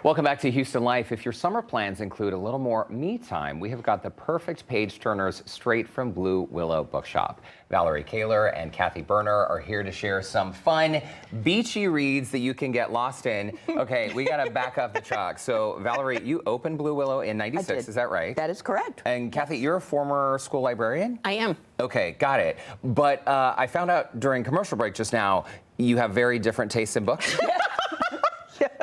Welcome back to Houston Life. If your summer plans include a little more me time, we have got the perfect page turners straight from Blue Willow Bookshop. Valerie Kaler and Kathy Berner are here to share some fun, beachy reads that you can get lost in. Okay, we got to back up the chalk. So, Valerie, you opened Blue Willow in '96, is that right? That is correct. And Kathy, you're a former school librarian? I am. Okay, got it. But I found out during commercial break just now, you have very different tastes in books.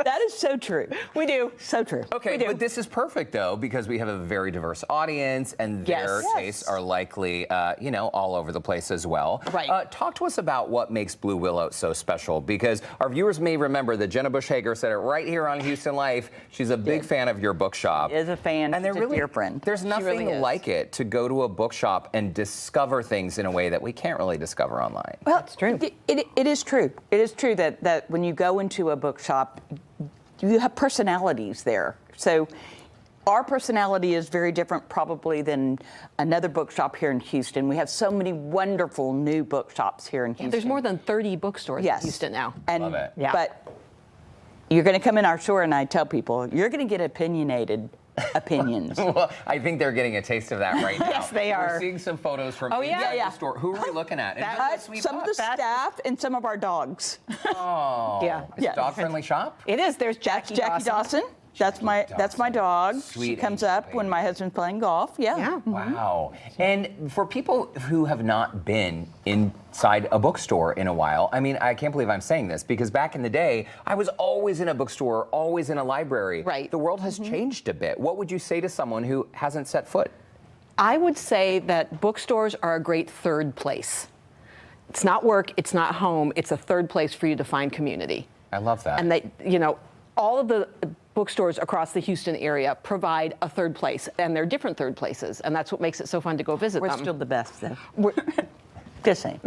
That is so true. We do. So true. Okay, but this is perfect, though, because we have a very diverse audience, and their tastes are likely, all over the place as well. Right. Talk to us about what makes Blue Willow so special, because our viewers may remember that Jenna Bush Hager said it right here on Houston Life. She's a big fan of your bookshop. Is a fan. And they're She's a dear friend. There's nothing really like it to go to a bookshop and discover things in a way that we can't really discover online. Well, it's true. It is true. It is true that when you go into a bookshop, you have personalities there. So our personality is very different probably than another bookshop here in Houston. We have so many wonderful new bookshops here in Houston. There's more than 30 bookstores in Houston now. Love it. Yeah. But you're going to come in our store, and I tell people, you're going to get opinionated opinions. Well, I think they're getting a taste of that right now. Yes, they are. We're seeing some photos from yeah. the store. Who are we looking at? Some of the staff and some of our dogs. Oh, Yeah. It's a dog-friendly shop? It is. There's Jackie Dawson. That's my dog. Sweet She comes up when my husband's playing golf. Yeah. Wow. And for people who have not been inside a bookstore in a while, I mean, I can't believe I'm saying this, because back in the day, I was always in a bookstore, always in a library. Right. The world has changed a bit. What would you say to someone who hasn't set foot? I would say that bookstores are a great third place. It's not work, it's not home, it's a third place for you to find community. I love that. And all of the bookstores across the Houston area provide a third place, and they're different third places, and that's what makes it so fun to go visit We're them. still the best, though. Just saying.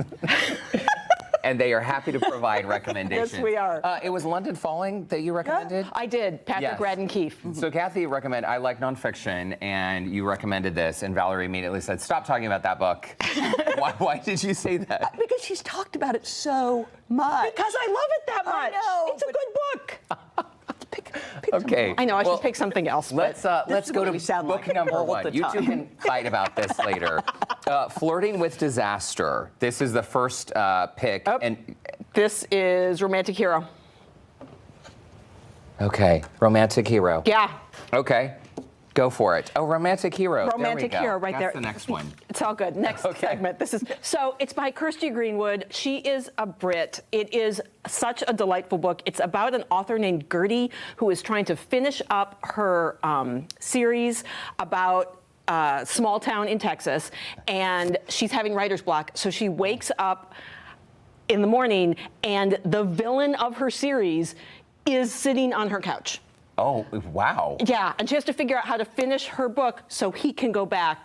And they are happy to provide recommendations. Yes, we are. It was London Falling that you recommended? I did, Patrick Radden Keefe. So Kathy recommended, I like nonfiction, and you recommended this, and Valerie immediately said, stop talking about that book. Why did you say that? Because she's talked about it so much. Because I love it that much. I know, it's a good book. Pick Okay. I know, I should pick something else. Let's go to book number one. You two can fight about this later. Flirting with Disaster. This is the first pick. And this is Romantic Hero. Okay, Romantic Hero. Yeah. Okay, go for it. Oh, Romantic Hero. Romantic Hero, right there. That's the next one. It's all good. Next segment. So it's by Kirsty Greenwood. She is a Brit. It is such a delightful book. It's about an author named Gertie who is trying to finish up her series about a small town in Texas, and she's having writer's block. So she wakes up in the morning, and the villain of her series is sitting on her couch. Oh, wow. Yeah, and she has to figure out how to finish her book so he can go back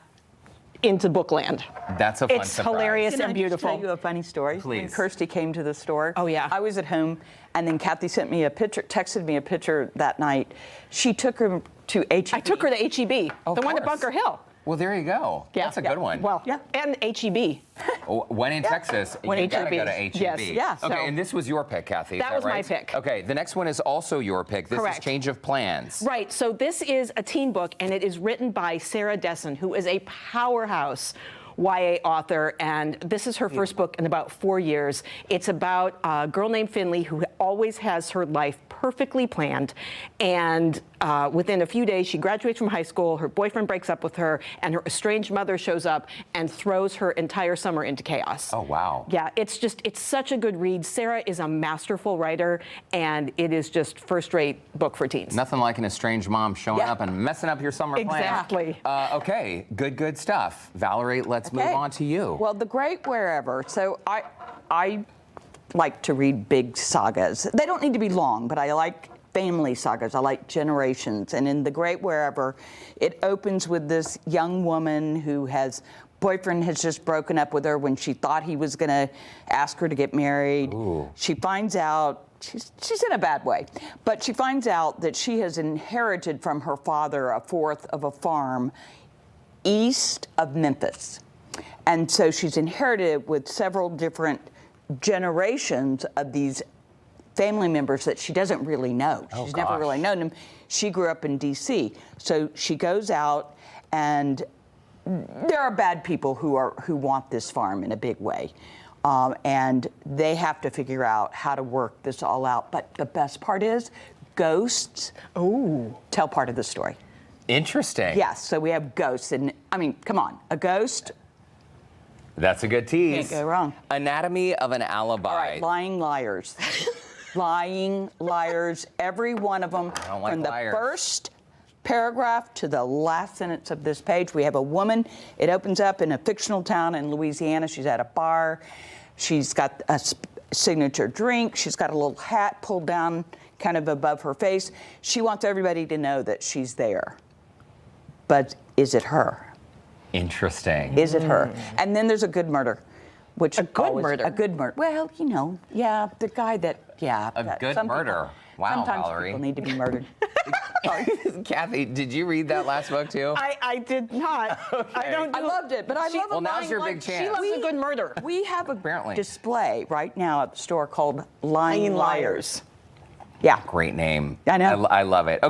into bookland. That's a fun It's surprise. hilarious Can and I beautiful. just tell you a funny story? Please. When Kirsty came to the store. Oh, yeah. I was at home, and then Kathy sent me a picture, texted me a picture that night. She took her to H-E-B. I took her to H-E-B, the one at course. Bunker Hill. Well, there you go. Yeah, That's a good one. Well, and H-E-B. When in Texas, When you gotta H-E-B. go to H-E-B. Yes. Yeah, Okay, so- and this was your pick, Kathy. Is That was my right? pick. Okay, the next one is also your pick. This Correct. is Change of Plans. Right, so this is a teen book, and it is written by Sarah Dessen, who is a powerhouse YA author, and this is her first book in about 4 years. It's about a girl named Finley who always has her life perfectly planned, and within a few days she graduates from high school, her boyfriend breaks up with her, and her estranged mother shows up and throws her entire summer into chaos. Oh, wow. Yeah, it's such a good read. Sarah is a masterful writer, and it is just first-rate book for teens. Nothing like an estranged mom showing up and messing up your summer plans. Exactly. Okay, good stuff. Valerie, let's move on to you. Well, The Great Wherever. So I like to read big sagas. They don't need to be long, but I like family sagas. I like generations. And in The Great Wherever, it opens with this young woman who boyfriend has just broken up with her when she thought he was going to ask her to get married. Ooh. She finds out, she's in a bad way, but she finds out that she has inherited from her father a fourth of a farm east of Memphis. And so she's inherited with several different generations of these family members that she doesn't really know. Oh, She's never gosh. really known them. She grew up in D.C., so she goes out, and there are bad people who want this farm in a big way. And they have to figure out how to work this all out. But the best part is ghosts tell part of the story. Interesting. Yes, so we have ghosts. And I mean, come on, a ghost, That's a good tease. Can't go wrong. Anatomy of an Alibi. all right, lying liars. Lying liars, every one of them. I don't like from the liars. first paragraph to the last sentence of this page. We have a woman. It opens up in a fictional town in Louisiana. She's at a bar. She's got a signature drink. She's got a little hat pulled down kind of above her face. She wants everybody to know that she's there. But is it her? Interesting. Is it her? And then there's a good murder. Which A good murder? A good murder. Well, you know, yeah, the guy that, yeah. A that- good some murder. Wow, sometimes Valerie. people need to be murdered. Kathy, did you read that last book too? I did not. I don't. I loved it, but I love a Well, now's lying your liar. big She chance. loves a good murder. We have a Apparently. display right now at the store called Lying Lying Liars. Liars. Yeah. Great name. I know. I love it.